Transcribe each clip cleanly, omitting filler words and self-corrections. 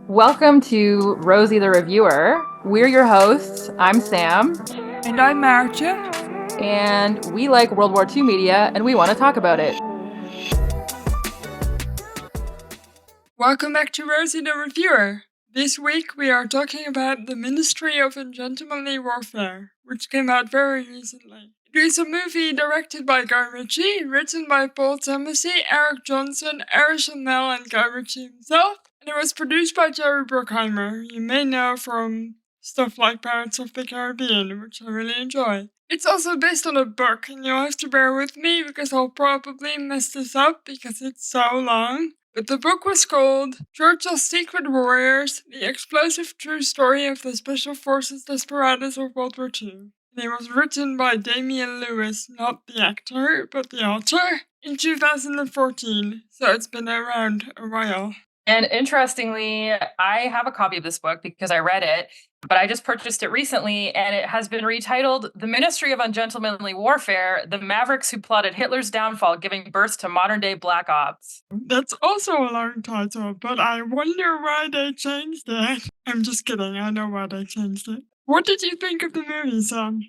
Welcome to Rosie the Reviewer. We're your hosts. I'm Sam. And I'm Maartje. And we like World War II media and we want to talk about it. Welcome back to Rosie the Reviewer. This week we are talking about the Ministry of Ungentlemanly Warfare, which came out very recently. It is a movie directed by Guy Ritchie, written by Paul Timothy, Eric Johnson, Harrison Mell, and Guy Ritchie himself, and it was produced by Jerry Bruckheimer. You may know from stuff like Pirates of the Caribbean, which I really enjoy. It's also based on a book, and you'll have to bear with me because I'll probably mess this up because it's so long. But the book was called Churchill's Secret Warriors, the explosive true story of the Special Forces desperados of World War II. And it was written by Damian Lewis, not the actor, but the author, in 2014. So it's been around a while. And interestingly, I have a copy of this book because I read it, but I just purchased it recently, and it has been retitled The Ministry of Ungentlemanly Warfare, The Mavericks Who Plotted Hitler's Downfall, Giving Birth to Modern-Day Black Ops. That's also a long title, but I wonder why they changed it. I'm just kidding, I know why they changed it. What did you think of the movie, Sam?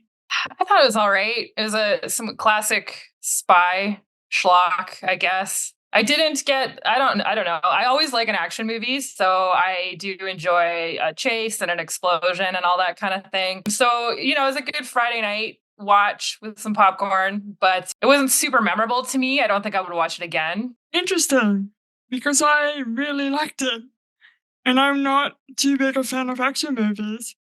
I thought it was all right. It was some classic spy schlock, I guess. I didn't get, I don't know. I always like an action movie, so I do enjoy a chase and an explosion and all that kind of thing. So, it was a good Friday night watch with some popcorn, but it wasn't super memorable to me. I don't think I would watch it again. Interesting, because I really liked it. And I'm not too big a fan of action movies.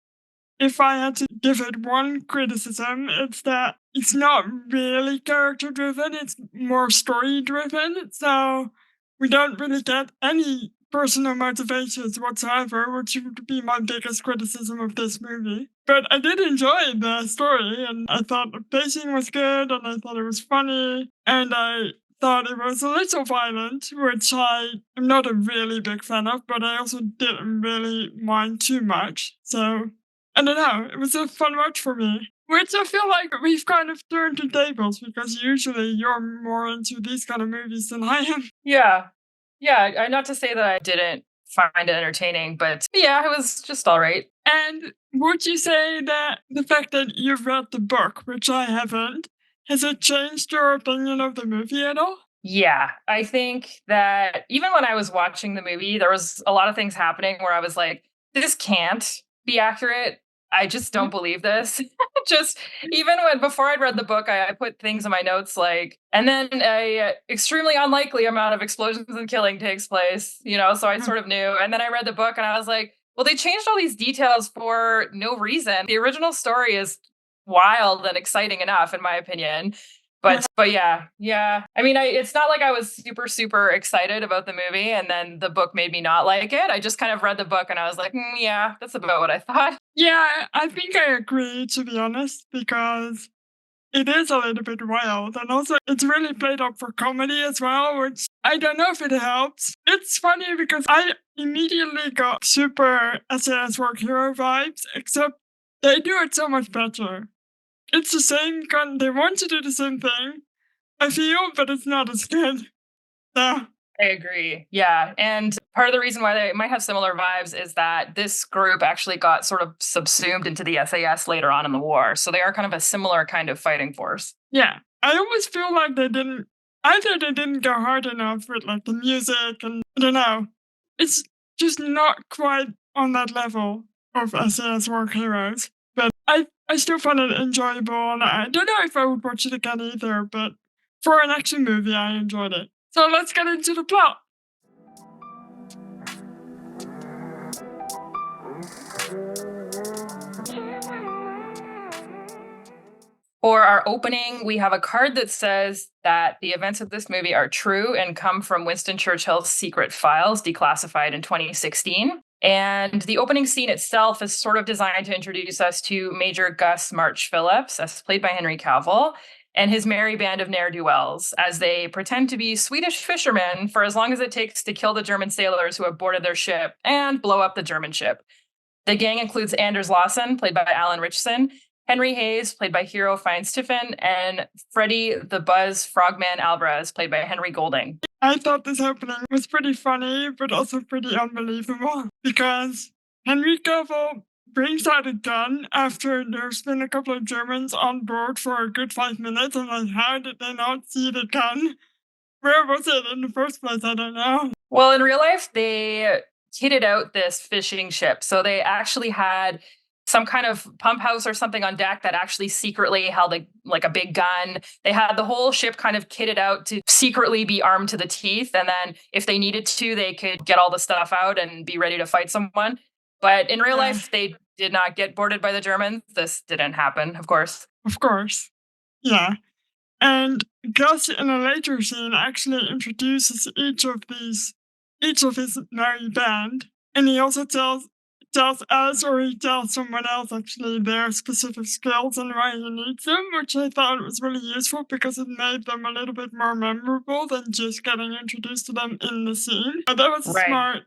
If I had to give it one criticism, it's that it's not really character driven, it's more story driven. So we don't really get any personal motivations whatsoever, which would be my biggest criticism of this movie. But I did enjoy the story, and I thought the pacing was good, and I thought it was funny, and I thought it was a little violent, which I am not a really big fan of, but I also didn't really mind too much. So I don't know, it was a fun watch for me. Which I feel like we've kind of turned the tables because usually you're more into these kind of movies than I am. Yeah. Not to say that I didn't find it entertaining, but yeah, it was just all right. And would you say that the fact that you've read the book, which I haven't, has it changed your opinion of the movie at all? Yeah, I think that even when I was watching the movie, there was a lot of things happening where I was like, this can't be accurate. I just don't believe this. Just even before I'd read the book, I put things in my notes like, and then a extremely unlikely amount of explosions and killing takes place, so I sort of knew. And then I read the book and I was like, well, they changed all these details for no reason. The original story is wild and exciting enough, in my opinion. But yeah. I mean, it's not like I was super excited about the movie, and then the book made me not like it. I just kind of read the book, and I was like, yeah, that's about what I thought. Yeah, I think I agree, to be honest, because it is a little bit wild. And also, it's really played up for comedy as well, which I don't know if it helps. It's funny because I immediately got super SAS Work Hero vibes, except they do it so much better. It's the same they want to do the same thing, I feel, but it's not as good. So, I agree. Yeah. And part of the reason why they might have similar vibes is that this group actually got sort of subsumed into the SAS later on in the war. So they are kind of a similar kind of fighting force. yeah. I always feel like they didn't go hard enough with like the music, and I don't know. It's just not quite on that level of SAS Work Heroes. But I still found it enjoyable, and I don't know if I would watch it again either, but for an action movie, I enjoyed it. So let's get into the plot. For our opening, we have a card that says that the events of this movie are true and come from Winston Churchill's secret files, declassified in 2016. And the opening scene itself is sort of designed to introduce us to Major Gus March Phillips, as played by Henry Cavill, and his merry band of ne'er-do-wells, as they pretend to be Swedish fishermen for as long as it takes to kill the German sailors who have boarded their ship and blow up the German ship. The gang includes Anders Lawson, played by Alan Richardson, Henry Hayes, played by Hero Fiennes Tiffin, and Freddie the Buzz Frogman Alvarez, played by Henry Golding. I thought this opening was pretty funny, but also pretty unbelievable because Henry Cavill brings out a gun after there's been a couple of Germans on board for a good 5 minutes. And like, how did they not see the gun? Where was it in the first place? I don't know. Well, in real life, they kitted out this fishing ship. So they actually had some kind of pump house or something on deck that actually secretly held like a big gun. They had the whole ship kind of kitted out to secretly be armed to the teeth. And then if they needed to, they could get all the stuff out and be ready to fight someone. But in real life, they did not get boarded by the Germans. This didn't happen, of course. Of course. Yeah. And Gus in a later scene actually introduces each of his merry band. And he also tells us, or he tells someone else actually, their specific skills and why he needs them, which I thought was really useful because it made them a little bit more memorable than just getting introduced to them in the scene. But that was a smart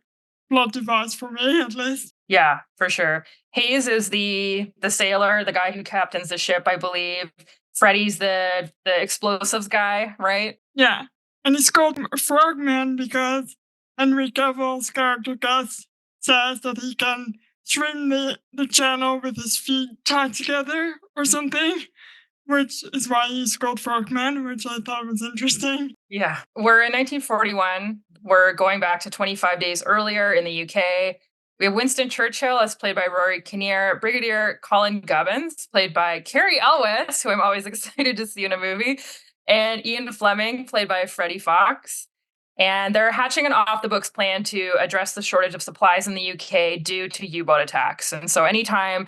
plot device for me, at least. Yeah, for sure. Hayes is the sailor, the guy who captains the ship, I believe. Freddy's the explosives guy, right? Yeah. And he's called Frogman because Henry Cavill's character Gus says that he can swim the channel with his feet tied together or something, which is why he's called Frogman, which I thought was interesting. Yeah. We're in 1941. We're going back to 25 days earlier in the UK. We have Winston Churchill, as played by Rory Kinnear, Brigadier Colin Gubbins, played by Carrie Elwes, who I'm always excited to see in a movie, and Ian Fleming, played by Freddie Fox. And they're hatching an off the books plan to address the shortage of supplies in the UK due to U-boat attacks. And so anytime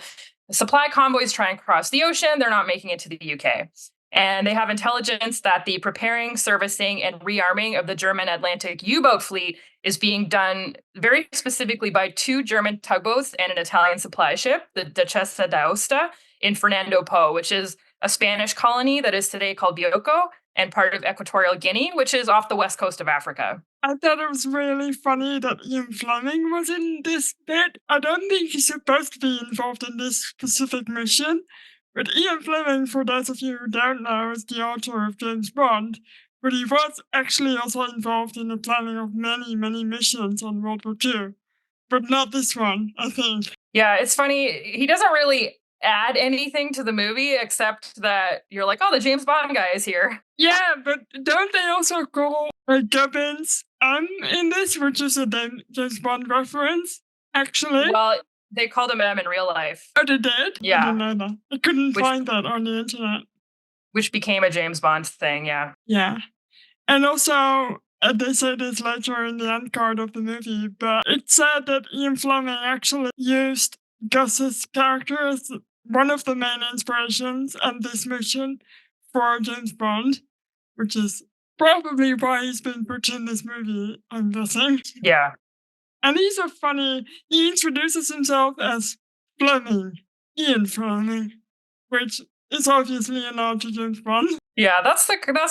supply convoys try and cross the ocean, they're not making it to the UK. And they have intelligence that the preparing, servicing, and rearming of the German Atlantic U-boat fleet is being done very specifically by 2 German tugboats and an Italian supply ship, the Duchessa d'Aosta, in Fernando Po, which is a Spanish colony that is today called Bioko and part of Equatorial Guinea, which is off the west coast of Africa. I thought it was really funny that Ian Fleming was in this bit. I don't think he's supposed to be involved in this specific mission, but Ian Fleming, for those of you who don't know, is the author of James Bond, but he was actually also involved in the planning of many, many missions on World War II. But not this one, I think. Yeah, it's funny. He doesn't really add anything to the movie except that you're like, oh, the James Bond guy is here. Yeah, but don't they also call Gubbins in this, which is a James Bond reference, actually? Well, they called him M in real life. Oh, they did? Yeah. I didn't know that. I couldn't find that on the internet. Which became a James Bond thing, yeah. Yeah. And also, they say this later in the end card of the movie, but it said that Ian Fleming actually used Gus's character as one of the main inspirations and this mission for James Bond, which is probably why he's been put in this movie, I'm guessing. Yeah. And he introduces himself as Fleming, Ian Fleming, which is obviously a nod to James Bond. Yeah, that's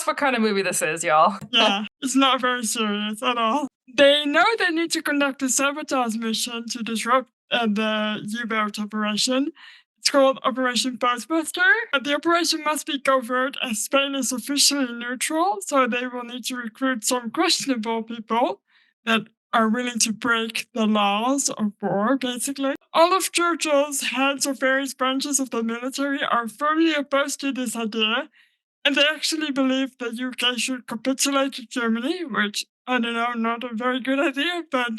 what kind of movie this is, y'all. Yeah, it's not very serious at all. They know they need to conduct a sabotage mission to disrupt the U-boat operation. It's called Operation Postbuster. The operation must be covert as Spain is officially neutral, so they will need to recruit some questionable people that are willing to break the laws of war, basically. All of Churchill's heads of various branches of the military are firmly opposed to this idea, and they actually believe the UK should capitulate to Germany, which, I don't know, not a very good idea, but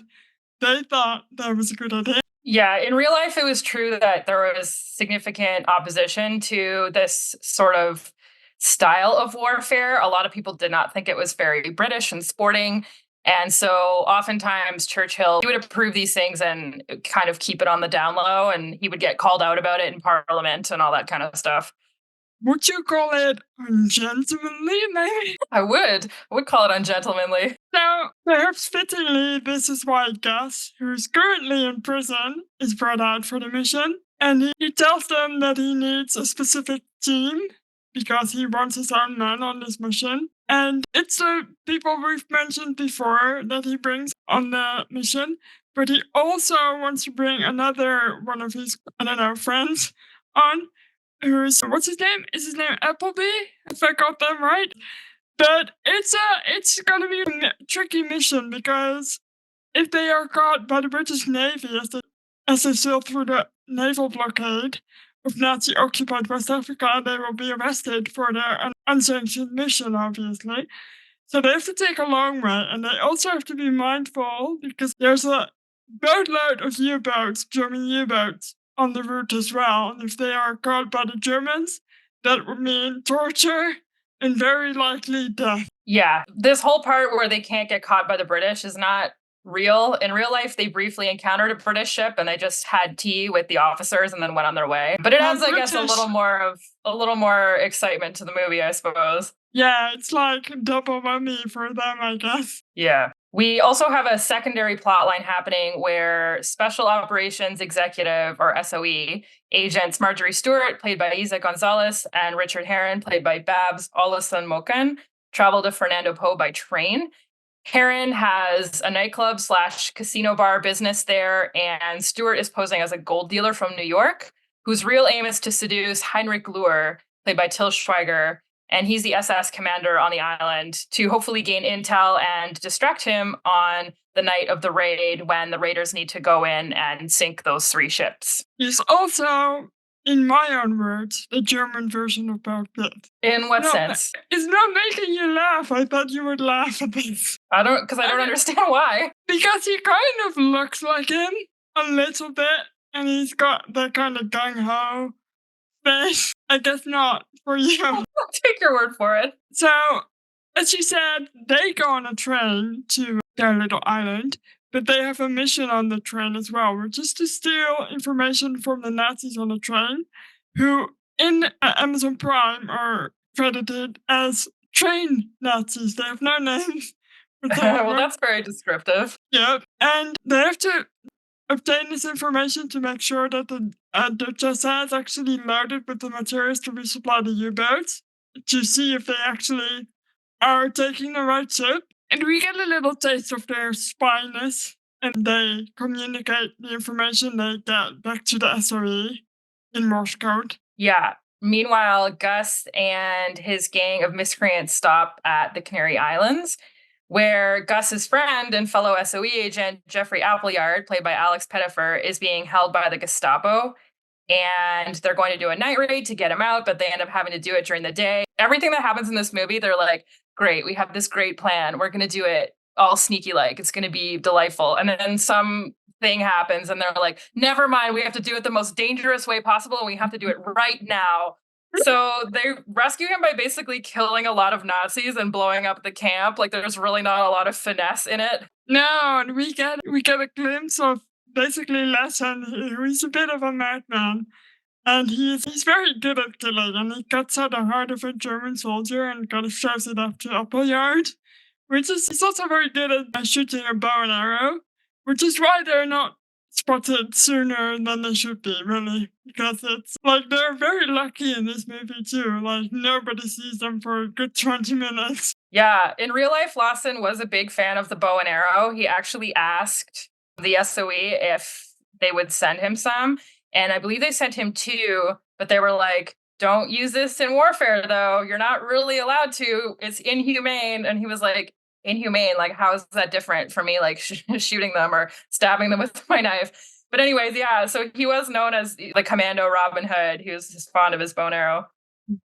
they thought that was a good idea. Yeah, in real life, it was true that there was significant opposition to this sort of style of warfare. A lot of people did not think it was very British and sporting. And so oftentimes Churchill, he would approve these things and kind of keep it on the down low, and he would get called out about it in Parliament and all that kind of stuff. Would you call it ungentlemanly, maybe? I would call it ungentlemanly. Now, perhaps fittingly, this is why Gus, who's currently in prison, is brought out for the mission. And he tells them that he needs a specific team because he wants his own men on this mission. And it's the people we've mentioned before that he brings on the mission. But he also wants to bring another one of his, friends on. What's his name? Is his name Appleby? If I got that right. But it's gonna be a tricky mission because if they are caught by the British Navy as they sail through the naval blockade of Nazi-occupied West Africa, they will be arrested for their unsanctioned mission, obviously. So they have to take a long way, and they also have to be mindful because there's a boatload of U-boats, German U-boats, on the route as well. And if they are caught by the Germans, that would mean torture and very likely death. Yeah, this whole part where they can't get caught by the British is not real. In real life, they briefly encountered a British ship and they just had tea with the officers and then went on their way. But it adds, I guess, a little more excitement to the movie, I suppose. Yeah, it's like double money for them, I guess. Yeah. We also have a secondary plot line happening where Special Operations Executive, or SOE, agents Marjorie Stewart, played by Isa Gonzalez, and Richard Herron, played by Babs Olusanmokan, travel to Fernando Po by train. Herron has a nightclub slash casino bar business there, and Stewart is posing as a gold dealer from New York, whose real aim is to seduce Heinrich Luhr, played by Till Schweiger, and he's the SS commander on the island, to hopefully gain intel and distract him on the night of the raid when the raiders need to go in and sink those 3 ships. He's also, in my own words, the German version of Brad Pitt. In what sense? It's not making you laugh. I thought you would laugh at this. I don't understand why. Because he kind of looks like him a little bit, and he's got that kind of gung-ho face. I guess not for you. I'll take your word for it. So, as you said, they go on a train to their little island, but they have a mission on the train as well, which is to steal information from the Nazis on the train, who in Amazon Prime are credited as train Nazis. They have no names. Well, that's very descriptive. Yep. And they have to obtain this information to make sure that the Jessa is actually loaded with the materials to resupply the U-boats, to see if they actually are taking the right ship. And we get a little taste of their spyness, and they communicate the information they get back to the SOE in Morse code. Yeah. Meanwhile, Gus and his gang of miscreants stop at the Canary Islands, where Gus's friend and fellow SOE agent, Jeffrey Appleyard, played by Alex Pettifer, is being held by the Gestapo. And they're going to do a night raid to get him out, but they end up having to do it during the day. Everything that happens in this movie, they're like, great, we have this great plan. We're going to do it all sneaky like. It's going to be delightful. And then some thing happens and they're like, never mind, we have to do it the most dangerous way possible and we have to do it right now. So they rescue him by basically killing a lot of Nazis and blowing up the camp. Like, there's really not a lot of finesse in it. No, and we get a glimpse of basically Lassen, who's a bit of a madman. And he's very good at killing, and he cuts out the heart of a German soldier and kind of shoves it up to Appleyard, he's also very good at shooting a bow and arrow, which is why they're not spotted sooner than they should be, really. Because it's like they're very lucky in this movie too. Like, nobody sees them for a good 20 minutes. Yeah, in real life, Lawson was a big fan of the bow and arrow. He actually asked the SOE if they would send him some. And I believe they sent him 2, but they were like, don't use this in warfare, though. You're not really allowed to. It's inhumane. And he was like, inhumane? Like, how is that different from me, like, shooting them or stabbing them with my knife? But anyways, yeah, so he was known as the Commando Robin Hood. He was just fond of his bow and arrow.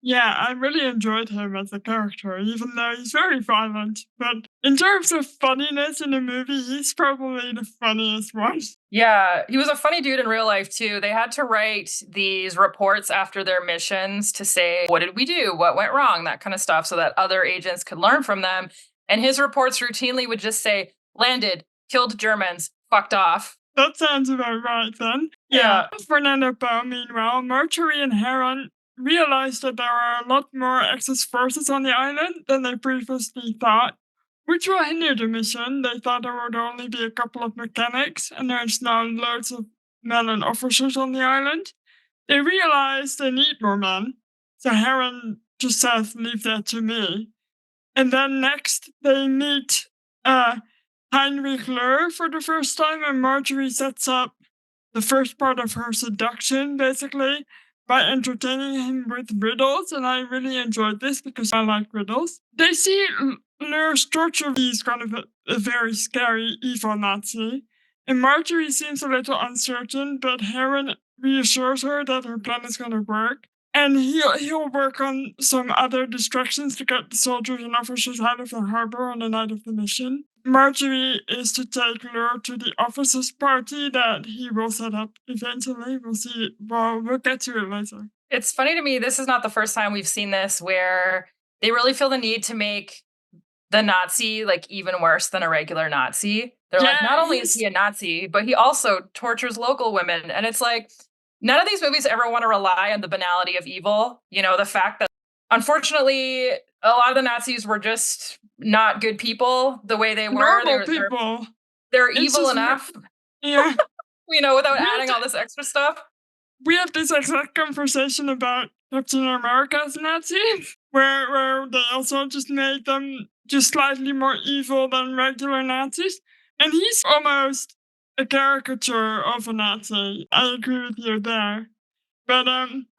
Yeah, I really enjoyed him as a character, even though he's very violent. But in terms of funniness in the movie, he's probably the funniest one. Yeah, he was a funny dude in real life, too. They had to write these reports after their missions to say, what did we do? What went wrong? That kind of stuff, so that other agents could learn from them. And his reports routinely would just say, landed, killed Germans, fucked off. That sounds about right, then. Yeah. Fernando Po, meanwhile, Marjorie and Heron realized that there are a lot more Axis forces on the island than they previously thought, which will hinder the mission. They thought there would only be a couple of mechanics, and there's now loads of men and officers on the island. They realize they need more men, so Heron just says, leave that to me. And then next, they meet Heinrich Luhr for the first time, and Marjorie sets up the first part of her seduction, basically, by entertaining him with riddles, and I really enjoyed this because I like riddles. They see Lur's torture. He's kind of a very scary, evil Nazi. And Marjorie seems a little uncertain, but Heron reassures her that her plan is going to work. And he'll work on some other distractions to get the soldiers and officers out of the harbor on the night of the mission. Marjorie is to take Lure to the officers' party that he will set up eventually. We'll see. Well, we'll get to it later. It's funny to me, this is not the first time we've seen this where they really feel the need to make the Nazi like even worse than a regular Nazi. They're like, not only is he a Nazi, but he also tortures local women. And it's like, none of these movies ever want to rely on the banality of evil. You know, the fact that unfortunately a lot of the Nazis were just not good people the way they were. Normal people. They're evil enough. Yeah. You know, without adding all this extra stuff. We have this exact conversation about Captain America's Nazis, where they also just made them just slightly more evil than regular Nazis. And he's almost a caricature of a Nazi. I agree with you there. But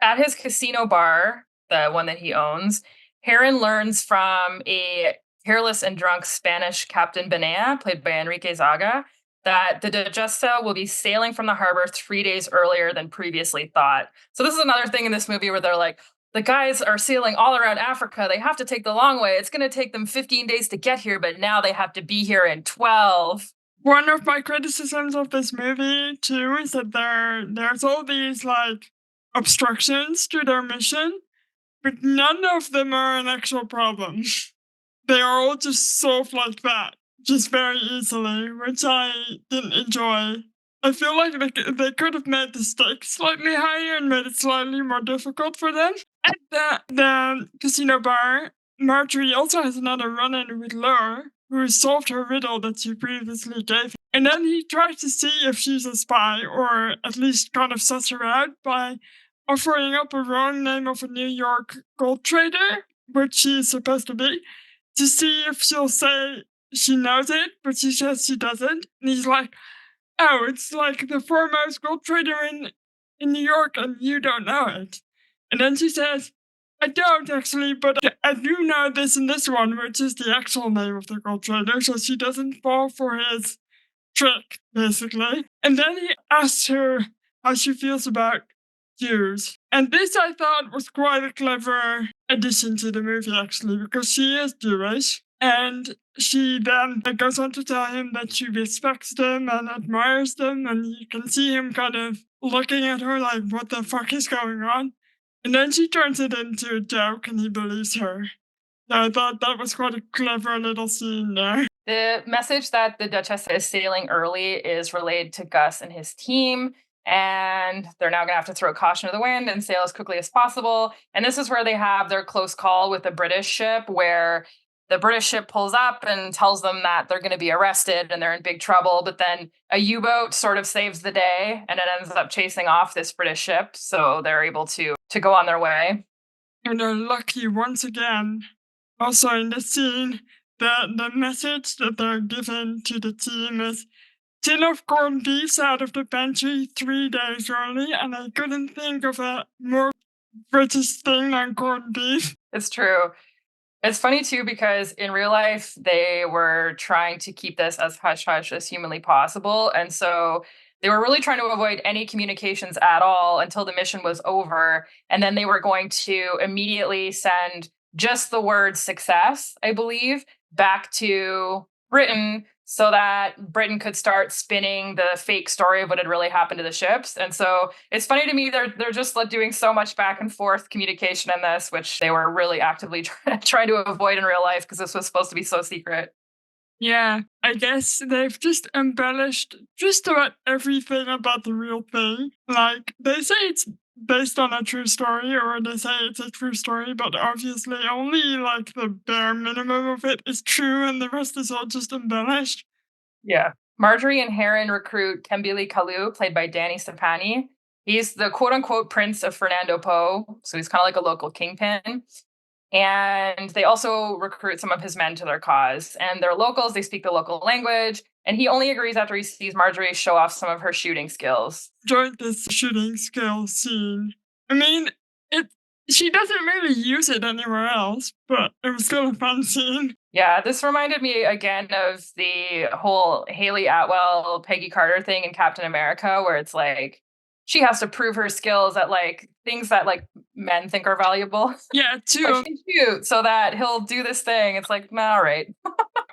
at his casino bar, the one that he owns, Heron learns from a careless and drunk Spanish Captain Benea, played by Enrique Zaga, that the Digesta will be sailing from the harbor 3 days earlier than previously thought. So this is another thing in this movie where they're like, the guys are sailing all around Africa. They have to take the long way. It's going to take them 15 days to get here, but now they have to be here in 12. One of my criticisms of this movie, too, is that there's all these, like, obstructions to their mission, but none of them are an actual problem. They are all just solved like that, just very easily, which I didn't enjoy. I feel like they could have made the stakes slightly higher and made it slightly more difficult for them. At the casino bar, Marjorie also has another run-in with Lure, who solved her riddle that she previously gave. And then he tries to see if she's a spy, or at least kind of suss her out by offering up a wrong name of a New York gold trader, which she is supposed to be, to see if she'll say she knows it, but she says she doesn't. And he's like, oh, it's like the foremost gold trader in New York, and you don't know it. And then she says, I don't actually, but I do know this and this one, which is the actual name of the gold trader, so she doesn't fall for his trick, basically. And then he asks her how she feels about Jews. And this I thought was quite a clever addition to the movie, actually, because she is Jewish. And she then goes on to tell him that she respects them and admires them, and you can see him kind of looking at her like, what the fuck is going on? And then she turns it into a joke and he believes her. So I thought that was quite a clever little scene there. The message that the Duchess is sailing early is relayed to Gus and his team, and they're now going to have to throw caution to the wind and sail as quickly as possible. And this is where they have their close call with the British ship, where the British ship pulls up and tells them that they're going to be arrested and they're in big trouble. But then a U-boat sort of saves the day, and it ends up chasing off this British ship. So they're able to go on their way. And they're lucky once again. Also in this scene, the message that they're given to the team is tin of corned beef out of the pantry 3 days early, and I couldn't think of a more British thing than corned beef. It's true. It's funny too, because in real life, they were trying to keep this as hush-hush as humanly possible. And so they were really trying to avoid any communications at all until the mission was over. And then they were going to immediately send just the word success, I believe, back to Britain so that Britain could start spinning the fake story of what had really happened to the ships. And so it's funny to me, they're just like doing so much back and forth communication in this, which they were really actively trying to avoid in real life because this was supposed to be so secret. Yeah, I guess they've just embellished just about everything about the real thing. Like, they say it's based on a true story, or they say it's a true story, but obviously only like the bare minimum of it is true and the rest is all just embellished. Yeah. Marjorie and Heron recruit Kembili Kalu, played by Danny Stepani. He's the quote-unquote prince of Fernando Po, so he's kind of like a local kingpin. And they also recruit some of his men to their cause. And they're locals, they speak the local language, and he only agrees after he sees Marjorie show off some of her shooting skills. Enjoyed this shooting skill scene. I mean, it. She doesn't really use it anywhere else, but it was still a fun scene. Yeah, this reminded me again of the whole Haley Atwell, Peggy Carter thing in Captain America, where it's like she has to prove her skills at like things that like men think are valuable. Yeah, Like too. she's cute, so that he'll do this thing. It's like, all right.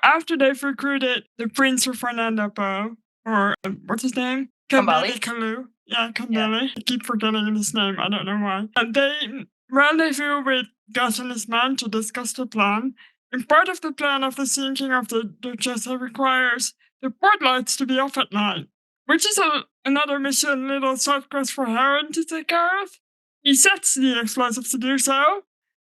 After they've recruited the Prince of Fernando Po, or what's his name? Kambali? Kandeli Kalu. Yeah, Yeah. Kandeli. I keep forgetting his name. I don't know why. And they rendezvous with Gus and his man to discuss the plan. And part of the plan of the sinking of the Duchess requires the port lights to be off at night, which is another mission, little side quest for Heron to take care of. He sets the explosives to do so,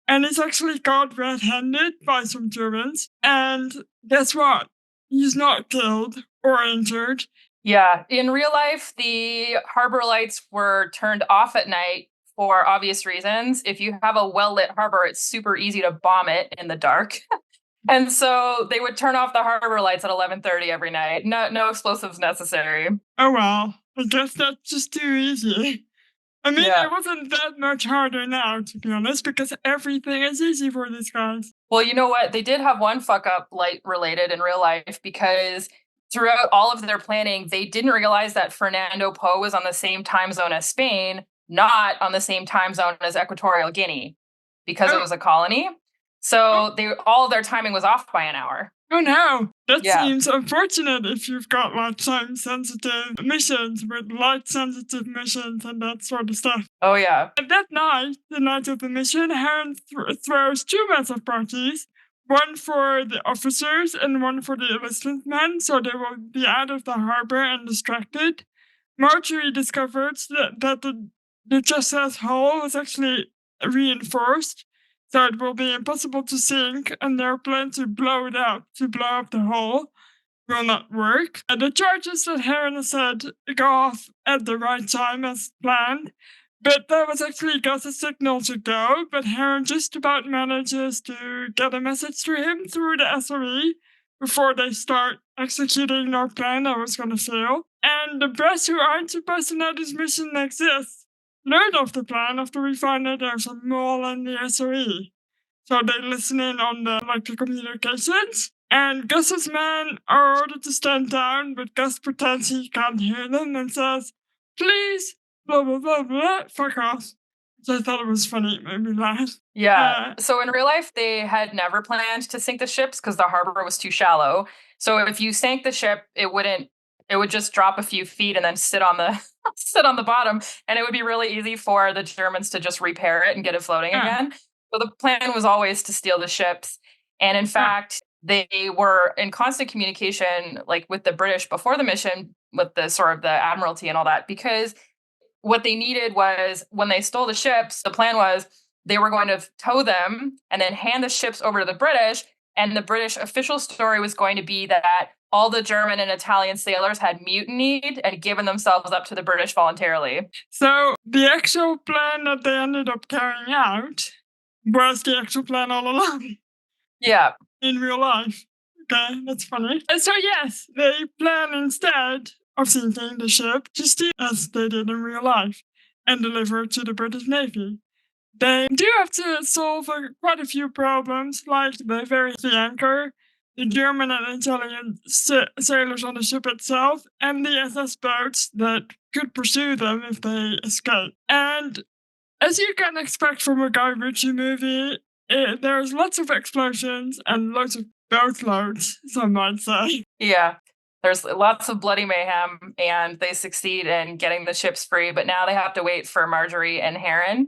and is actually caught red-handed by some Germans. And guess what? He's not killed or injured. Yeah. In real life, the harbor lights were turned off at night for obvious reasons. If you have a well-lit harbor, it's super easy to bomb it in the dark. And so they would turn off the harbor lights at 11:30 every night. No explosives necessary. Oh well, I guess that's just too easy. I mean, Yeah. it wasn't that much harder now, to be honest, because everything is easy for these guys. Well, you know what? They did have one fuck up light related in real life because throughout all of their planning, they didn't realize that Fernando Po was on the same time zone as Spain, not on the same time zone as Equatorial Guinea, because it Oh, was a colony. oh, So they all of their timing was off by an hour. oh no, that Yeah. seems unfortunate if you've got like time sensitive missions with light sensitive missions and that sort of stuff. Oh yeah. And that night, the night of the mission, Heron throws two massive parties, one for the officers and one for the enlistment men, so they will be out of the harbor and distracted. Marjorie discovers that the Justice hull was actually reinforced, so it will be impossible to sink, and their plan to blow it up, to blow up the hull, will not work. And the charges that Heron said go off at the right time as planned, but that was actually Gus's signal to go, but Heron just about manages to get a message to him through the SOE before they start executing their plan that was going to fail. And the press, who aren't supposed to know this mission exists, learn of the plan after we find out there's a mole in the SOE. So they listen in on the communications. And Gus's men are ordered to stand down, but Gus pretends he can't hear them and says, "Please, blah, blah, blah, blah, fuck off." So I thought it was funny. It made me laugh. Yeah. So in real life, they had never planned to sink the ships because the harbor was too shallow. So if you sank the ship, it would just drop a few feet and then sit on the sit on the bottom, and it would be really easy for the Germans to just repair it and get it floating again. So the plan was always to steal the ships. And in fact, they were in constant communication like with the British before the mission, with the sort of the admiralty and all that, because what they needed was when they stole the ships, the plan was they were going to tow them and then hand the ships over to the British. And the British official story was going to be that all the German and Italian sailors had mutinied and given themselves up to the British voluntarily. So the actual plan that they ended up carrying out was the actual plan all along. Yeah. In real life. Okay, that's funny. And so yes, they plan instead of sinking the ship to steal as they did in real life and deliver it to the British Navy. They do have to solve quite a few problems, like the very the anchor, the German and Italian sailors on the ship itself, and the SS boats that could pursue them if they escape. And as you can expect from a Guy Ritchie movie, there's lots of explosions and lots of boatloads, some might say. Yeah. There's lots of bloody mayhem, and they succeed in getting the ships free, but now they have to wait for Marjorie and Heron.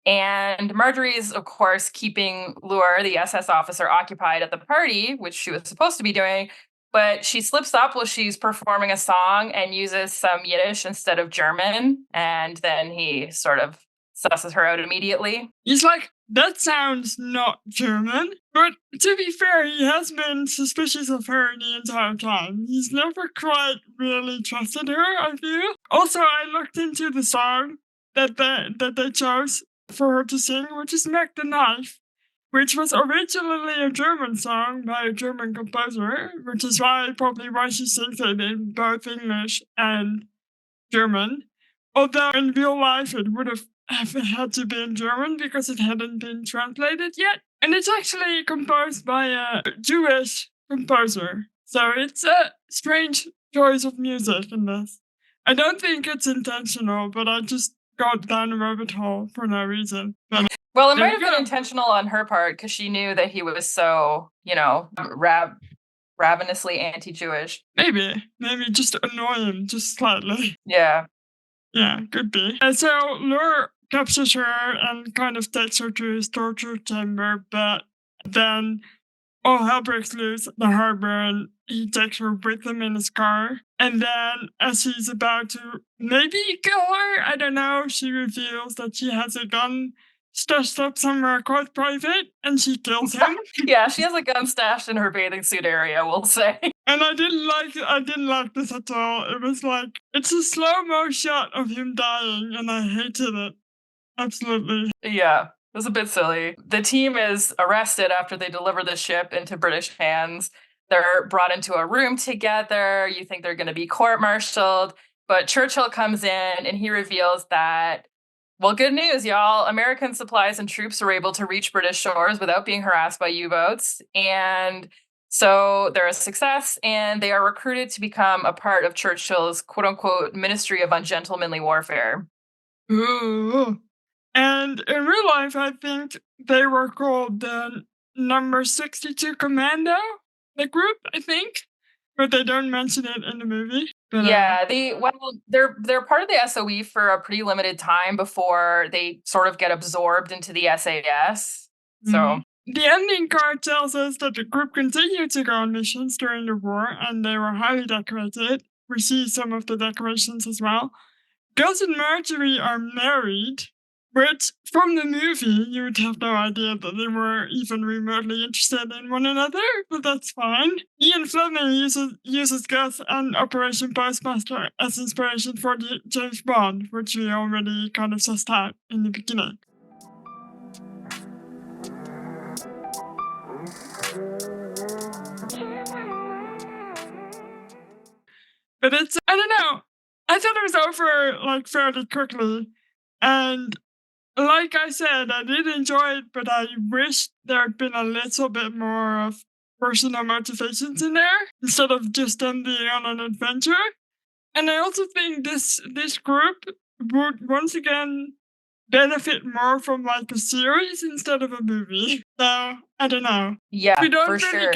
And Marjorie is, of course, keeping Lure, the SS officer, occupied at the party, which she was supposed to be doing. But she slips up while she's performing a song and uses some Yiddish instead of German. And then he sort of susses her out immediately. He's like, that sounds not German. But to be fair, he has been suspicious of her the entire time. He's never quite really trusted her, I feel. Also, I looked into the song that they chose for her to sing, which is Mac the Knife, which was originally a German song by a German composer, which is probably why she sings it in both English and German. Although in real life it would have had to be in German because it hadn't been translated yet. And it's actually composed by a Jewish composer. So it's a strange choice of music in this. I don't think it's intentional, but I just got down a rabbit hole for no reason. But Well, it there might you have been go. intentional on her part because she knew that he was so, ravenously anti-Jewish. Maybe just annoy him just slightly. Yeah. Yeah, could be. And so Lure captures her and kind of takes her to his torture chamber, but then all hell breaks loose at the harbor and he takes her with him in his car. And then, as he's about to maybe kill her, I don't know, she reveals that she has a gun stashed up somewhere quite private and she kills him. Yeah, she has a gun stashed in her bathing suit area, we'll say. And I didn't like this at all. It was like, it's a slow-mo shot of him dying and I hated it. Absolutely. Yeah, it was a bit silly. The team is arrested after they deliver the ship into British hands. They're brought into a room together. You think they're going to be court-martialed, but Churchill comes in and he reveals that, well, good news, y'all. American supplies and troops were able to reach British shores without being harassed by U-boats. And so they're a success, and they are recruited to become a part of Churchill's quote-unquote Ministry of Ungentlemanly Warfare. Ooh. And in real life, I think they were called the number 62 Commando, the group, I think. But they don't mention it in the movie. But, Yeah, they're part of the SOE for a pretty limited time before they sort of get absorbed into the SAS. So the ending card tells us that the group continued to go on missions during the war and they were highly decorated. We see some of the decorations as well. Gus and Marjorie are married, which from the movie you would have no idea that they were even remotely interested in one another, but that's fine. Ian Fleming uses Gus and Operation Postmaster as inspiration for the James Bond, which we already kind of sussed out in the beginning. But it's, I don't know, I thought it was over like fairly quickly. And like I said, I did enjoy it, but I wish there had been a little bit more of personal motivations in there instead of just them being on an adventure. And I also think this group would once again benefit more from like a series instead of a movie. So I don't know. yeah, We don't for really sure.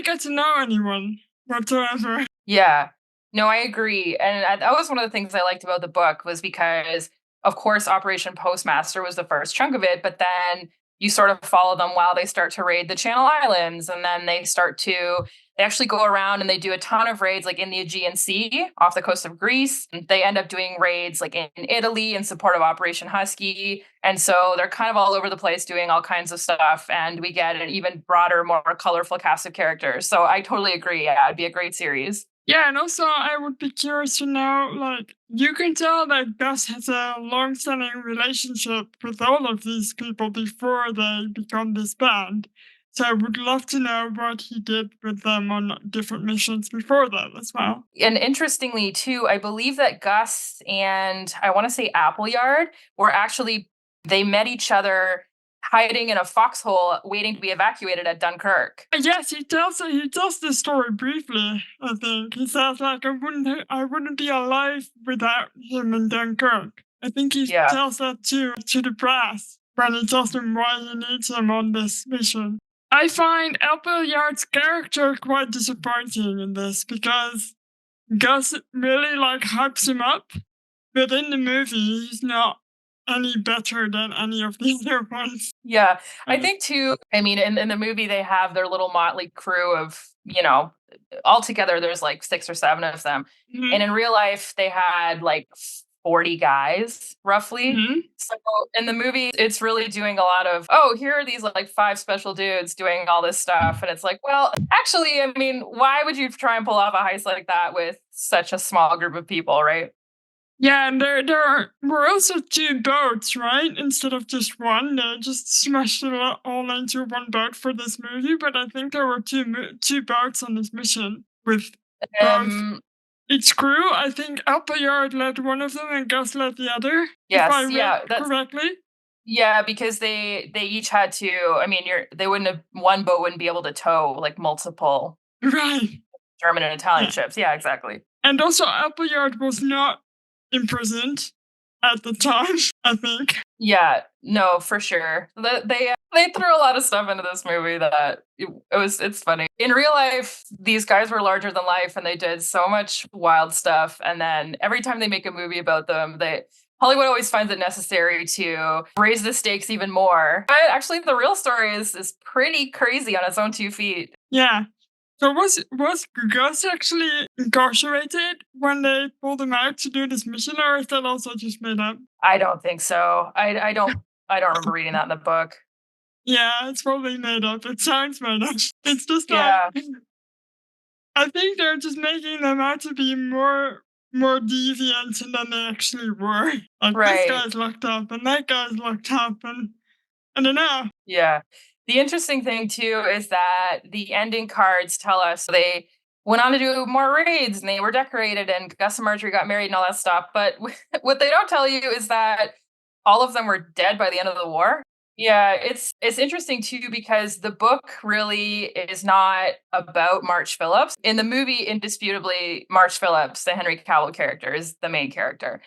get to know anyone whatsoever. Yeah. No, I agree. And that was one of the things I liked about the book was because, of course, Operation Postmaster was the first chunk of it, but then you sort of follow them while they start to raid the Channel Islands. And then they actually go around and they do a ton of raids like in the Aegean Sea off the coast of Greece. They end up doing raids like in Italy in support of Operation Husky. And so they're kind of all over the place doing all kinds of stuff. And we get an even broader, more colorful cast of characters. So I totally agree. Yeah, it'd be a great series. Yeah, and also I would be curious to know, like, you can tell that Gus has a long-standing relationship with all of these people before they become this band. So I would love to know what he did with them on different missions before that as well. And interestingly, too, I believe that Gus and I want to say Appleyard they met each other hiding in a foxhole waiting to be evacuated at Dunkirk. Yes, he tells the story briefly, I think. He says like I wouldn't be alive without him in Dunkirk. I think he tells that to the press when he tells them why he needs him on this mission. I find Appleyard's character quite disappointing in this because Gus really like hypes him up, but in the movie he's not any better than any of the other ones. Yeah, I think too, I mean, in the movie, they have their little motley crew of, altogether, there's like 6 or 7 of them. Mm-hmm. And in real life, they had like 40 guys, roughly. Mm-hmm. So in the movie, it's really doing a lot of, here are these like 5 special dudes doing all this stuff. And it's like, well, actually, I mean, why would you try and pull off a heist like that with such a small group of people, right? Yeah, and there were also 2 boats, right? Instead of just one. They just smashed it all into one boat for this movie, but I think there were two boats on this mission with both each crew. I think Appleyard led one of them and Gus led the other, if I Yes, read yeah, that's correctly. yeah, because they each had to. I mean, they wouldn't have one boat wouldn't be able to tow like multiple Right. German and Italian Yeah. ships. Yeah, exactly. And also, Appleyard was not imprisoned at the time, I think. Yeah, no, for sure. They threw a lot of stuff into this movie that it's funny. In real life, these guys were larger than life and they did so much wild stuff. And then every time they make a movie about them, they Hollywood always finds it necessary to raise the stakes even more. But actually, the real story is pretty crazy on its own 2 feet. Yeah. So was Gus actually incarcerated when they pulled him out to do this mission, or is that also just made up? I don't think so. I don't remember reading that in the book. Yeah, it's probably made up. It sounds made up. It's just like Yeah, I think they're just making them out to be more deviant than they actually were. Like this right. guy's locked up and that guy's locked up, and I don't know. Yeah. The interesting thing too is that the ending cards tell us they went on to do more raids and they were decorated and Gus and Marjorie got married and all that stuff. But what they don't tell you is that all of them were dead by the end of the war. Yeah, it's interesting too because the book really is not about March Phillips. In the movie, indisputably, March Phillips, the Henry Cavill character, is the main character.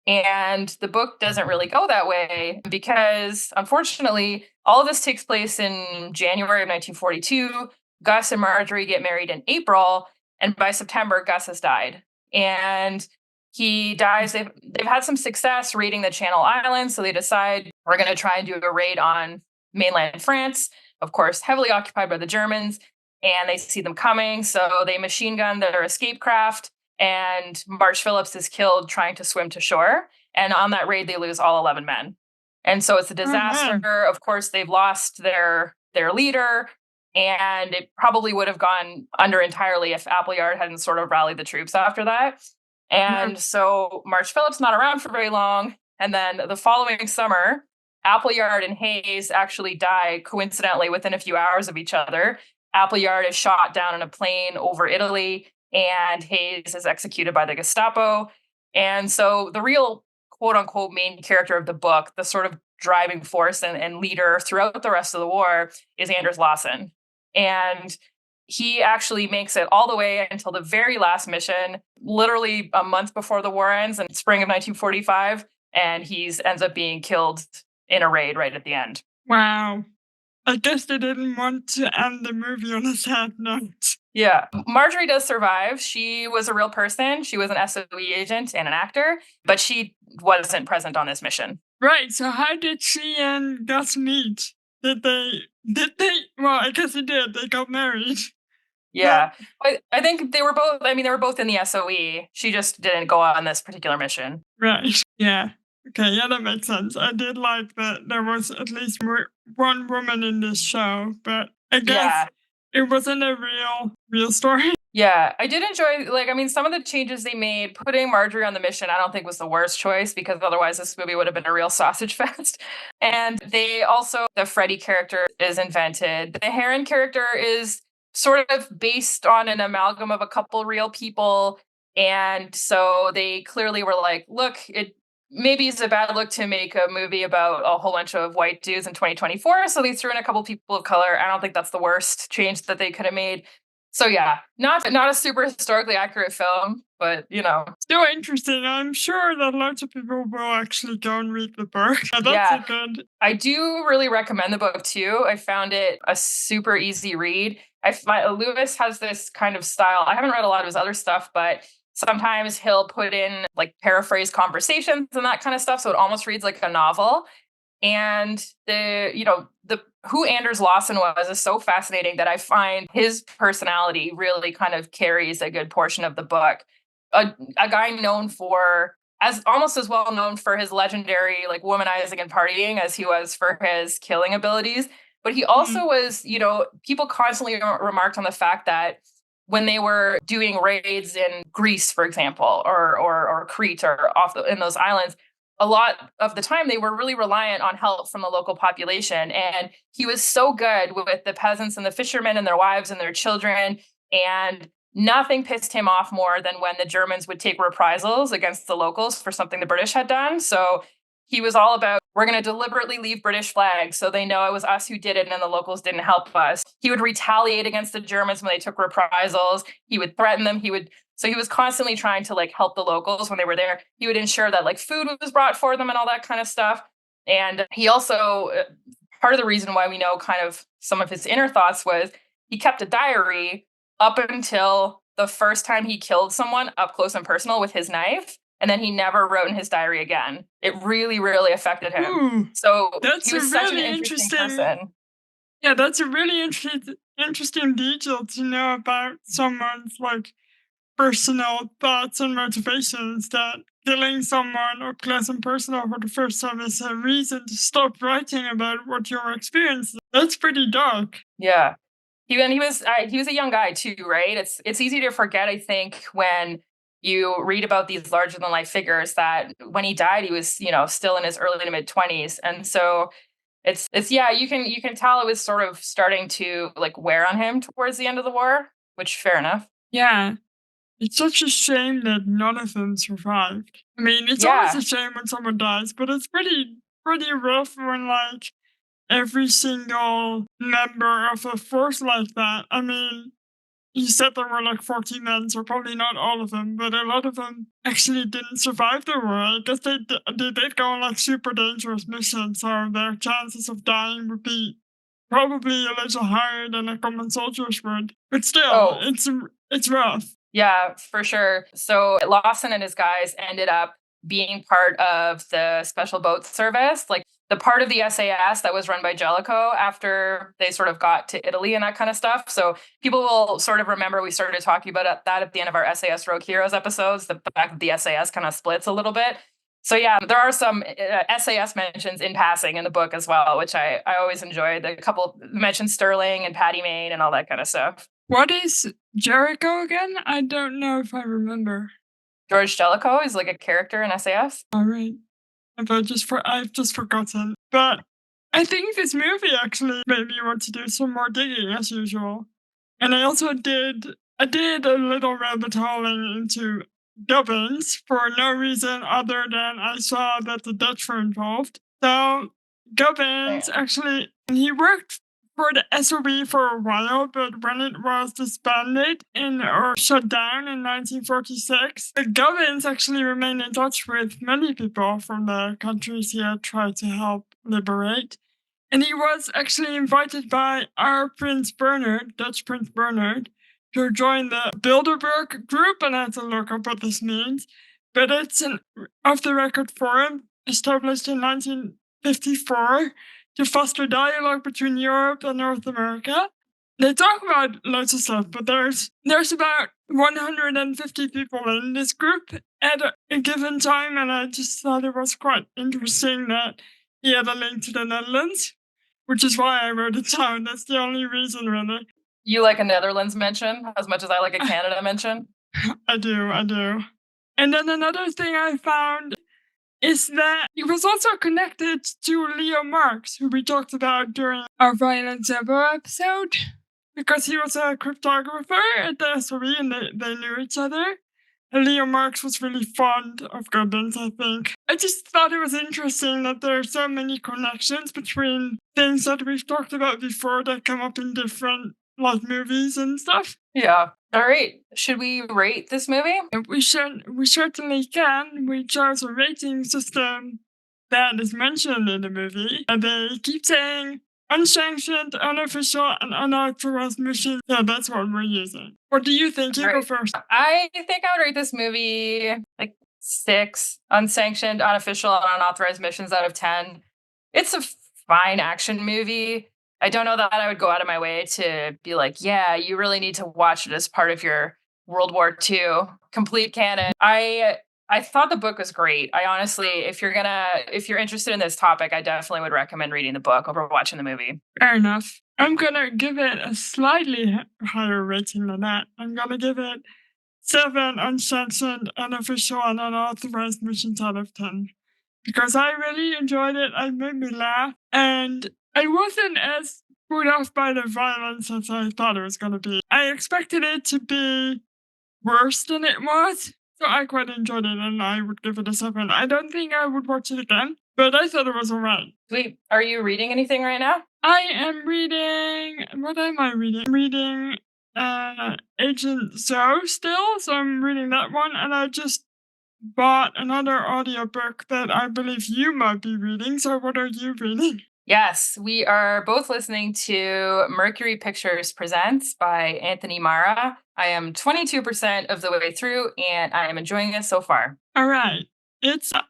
And the book doesn't really go that way because, unfortunately, all of this takes place in January of 1942. Gus and Marjorie get married in April, and by September, Gus has died. And he dies. They've had some success raiding the Channel Islands, so they decide we're going to try and do a raid on mainland France, of course, heavily occupied by the Germans. And they see them coming, so they machine gun their escape craft and March Phillips is killed trying to swim to shore. And on that raid, they lose all 11 men. And so it's a Oh disaster. man. Of course, they've lost their leader, and it probably would have gone under entirely if Appleyard hadn't sort of rallied the troops after that. Yeah. And so March Phillips not around for very long. And then the following summer, Appleyard and Hayes actually die coincidentally within a few hours of each other. Appleyard is shot down in a plane over Italy and Hayes is executed by the Gestapo. And so the real quote unquote main character of the book, the sort of driving force and leader throughout the rest of the war, is Anders Lawson. And he actually makes it all the way until the very last mission, literally a month before the war ends in spring of 1945. And he ends up being killed in a raid right at the end. Wow. I guess they didn't want to end the movie on a sad note. Yeah. Marjorie does survive. She was a real person. She was an SOE agent and an actor, but she wasn't present on this mission. Right, so how did she and Gus meet? Well, I guess they did. They got married. Yeah. I think they were both, I mean, they were both in the SOE. She just didn't go on this particular mission. Right. Yeah. Okay, yeah, that makes sense. I did like that there was at least one woman in this show, but I guess Yeah. it wasn't a real story. Yeah, I did enjoy, like, I mean, some of the changes they made, putting Marjorie on the mission, I don't think was the worst choice because otherwise this movie would have been a real sausage fest. And they also, the Freddy character is invented. The Heron character is sort of based on an amalgam of a couple real people. And so they clearly were like, look, it maybe it's a bad look to make a movie about a whole bunch of white dudes in 2024. So they threw in a couple people of color. I don't think that's the worst change that they could have made. So yeah, not a super historically accurate film, but you know. Still interesting. I'm sure that lots of people will actually go and read the book. That's Yeah. a good. I do really recommend the book too. I found it a super easy read. Lewis has this kind of style. I haven't read a lot of his other stuff, but sometimes he'll put in like paraphrase conversations and that kind of stuff. So it almost reads like a novel. And the who Anders Lawson was is so fascinating that I find his personality really kind of carries a good portion of the book. A guy known for as almost as well known for his legendary like womanizing and partying as he was for his killing abilities. But he also was, people constantly remarked on the fact that when they were doing raids in Greece, for example, or Crete or in those islands, a lot of the time they were really reliant on help from the local population. And he was so good with the peasants and the fishermen and their wives and their children. And nothing pissed him off more than when the Germans would take reprisals against the locals for something the British had done. So he was all about, we're going to deliberately leave British flags so they know it was us who did it and the locals didn't help us. He would retaliate against the Germans when they took reprisals. He would threaten them. So he was constantly trying to like help the locals when they were there. He would ensure that like food was brought for them and all that kind of stuff. And he also, part of the reason why we know kind of some of his inner thoughts was he kept a diary up until the first time he killed someone up close and personal with his knife. And then he never wrote in his diary again. It really, really affected him. Ooh, So that's he was such an interesting person. Yeah, that's a really interesting detail to know about someone's like personal thoughts and motivations. That killing someone up close and personal for the first time is a reason to stop writing about what you're experiencing. That's pretty dark. Yeah. He was a young guy too, right? It's easy to forget, I think, when you read about these larger than life figures that when he died, he was, still in his early to mid 20s. And so it's yeah, you can tell it was sort of starting to like wear on him towards the end of the war, which fair enough. Yeah. It's such a shame that none of them survived. I mean, it's always Yeah. a shame when someone dies, but it's pretty rough when like every single member of a force like that. I mean, you said there were like 40 men, so probably not all of them, but a lot of them actually didn't survive the war. I guess they did go on like super dangerous missions, so their chances of dying would be probably a little higher than a common soldier's would. But still, Oh, it's rough. yeah, for sure. So Lawson and his guys ended up being part of the Special Boat Service, like the part of the SAS that was run by Jellicoe after they sort of got to Italy and that kind of stuff. So people will sort of remember we started talking about that at the end of our SAS Rogue Heroes episodes, the fact that the SAS kind of splits a little bit. So yeah, there are some SAS mentions in passing in the book as well, which I always enjoyed. A couple mentioned Sterling and Patty Main and all that kind of stuff. What is Jericho again? I don't know if I remember. George Jellicoe is like a character in SAS. All right. I've just forgotten. But I think this movie actually made me want to do some more digging as usual. And I did a little rabbit holing into Gubbins for no reason other than I saw that the Dutch were involved. So Gubbins Yeah. actually he worked for the SOB for a while, but when it was disbanded or shut down in 1946, the Gubbins actually remained in touch with many people from the countries he had tried to help liberate. And he was actually invited by our Prince Bernard, Dutch Prince Bernard, to join the Bilderberg group, and I had to look up what this means. But it's an off the record forum established in 1954 to foster dialogue between Europe and North America. They talk about lots of stuff, but there's about 150 people in this group at a given time, and I just thought it was quite interesting that he had a link to the Netherlands, which is why I wrote it down. That's the only reason, really. You like a Netherlands mention as much as I like a Canada mention? I do. And then another thing I found is that he was also connected to Leo Marx, who we talked about during our Violent Zebo episode, because he was a cryptographer at the SOE and they knew each other. And Leo Marx was really fond of Gubbins, I think. I just thought it was interesting that there are so many connections between things that we've talked about before that come up in different like movies and stuff. Yeah. All right. Should we rate this movie? We certainly can. We chose a rating system that is mentioned in the movie. And they keep saying unsanctioned, unofficial, and unauthorized missions. Yeah, that's what we're using. What do you think? You go first. I think I would rate this movie like 6 unsanctioned, unofficial, and unauthorized missions out of 10. It's a fine action movie. I don't know that I would go out of my way to be like, yeah, you really need to watch it as part of your World War II complete canon. I thought the book was great. I honestly, if you're interested in this topic, I definitely would recommend reading the book over watching the movie. Fair enough. I'm gonna give it a slightly higher rating than that. I'm gonna give it 7 unsanctioned, unofficial, and unauthorized missions out of 10. Because I really enjoyed it. It made me laugh. And I wasn't as put off by the violence as I thought it was going to be. I expected it to be worse than it was, so I quite enjoyed it and I would give it a 7. I don't think I would watch it again, but I thought it was alright. Sweet. Are you reading anything right now? I am reading. What am I reading? I'm reading Agent Zoe still, so I'm reading that one, and I just bought another audiobook that I believe you might be reading. So, what are you reading? Yes, we are both listening to Mercury Pictures Presents by Anthony Mara. I am 22% of the way through and I am enjoying it so far. All right.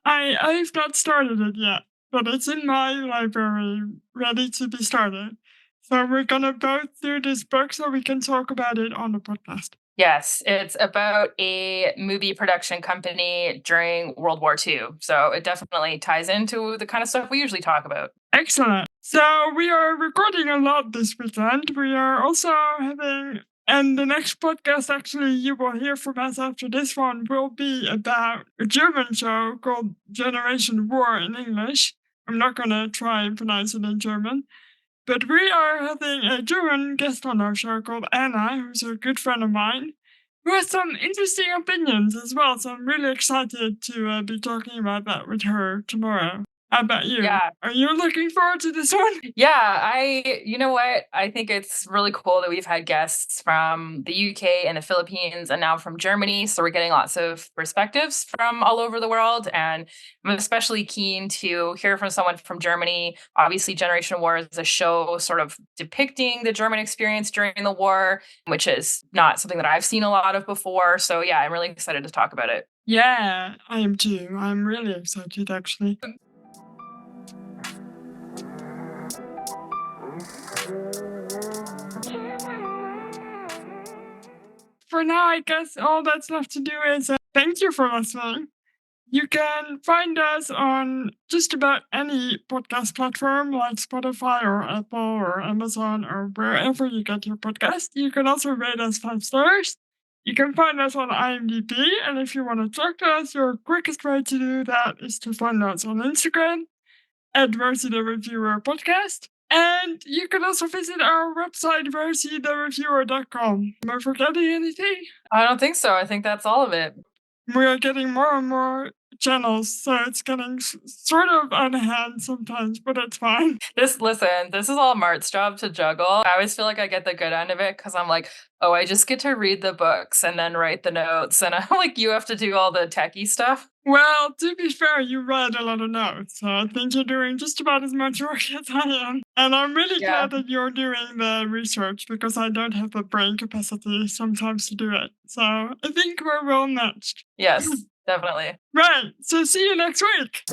I've not started it yet, but it's in my library ready to be started. So we're gonna both do this book so we can talk about it on the podcast. Yes, it's about a movie production company during World War II. So it definitely ties into the kind of stuff we usually talk about. Excellent. So we are recording a lot this weekend. We are also having, and the next podcast actually you will hear from us after this one will be about a German show called Generation War in English. I'm not going to try and pronounce it in German. But we are having a German guest on our show called Anna, who's a good friend of mine, who has some interesting opinions as well. So I'm really excited to be talking about that with her tomorrow. How about you? Yeah. Are you looking forward to this one? Yeah, you know what? I think it's really cool that we've had guests from the UK and the Philippines and now from Germany. So we're getting lots of perspectives from all over the world. And I'm especially keen to hear from someone from Germany. Obviously, Generation War is a show sort of depicting the German experience during the war, which is not something that I've seen a lot of before. So yeah, I'm really excited to talk about it. Yeah, I am too. I'm really excited actually. For now, I guess all that's left to do is thank you for listening. You can find us on just about any podcast platform like Spotify or Apple or Amazon or wherever you get your podcast. You can also rate us 5 stars. You can find us on IMDb, and if you want to talk to us, your quickest way to do that is to find us on Instagram at Rosie the Reviewer Podcast. And you can also visit our website, rosiethereviewer.com. Am I forgetting anything? I don't think so. I think that's all of it. We are getting more and more channels, so it's getting sort of out of hand sometimes, but it's fine. This is all Mart's job to juggle. I always feel like I get the good end of it because I'm like, oh, I just get to read the books and then write the notes. And I'm like, you have to do all the techie stuff. Well, to be fair, you write a lot of notes, so I think you're doing just about as much work as I am. And I'm really glad that you're doing the research because I don't have the brain capacity sometimes to do it. So I think we're well matched. Yes, definitely. Right, so see you next week.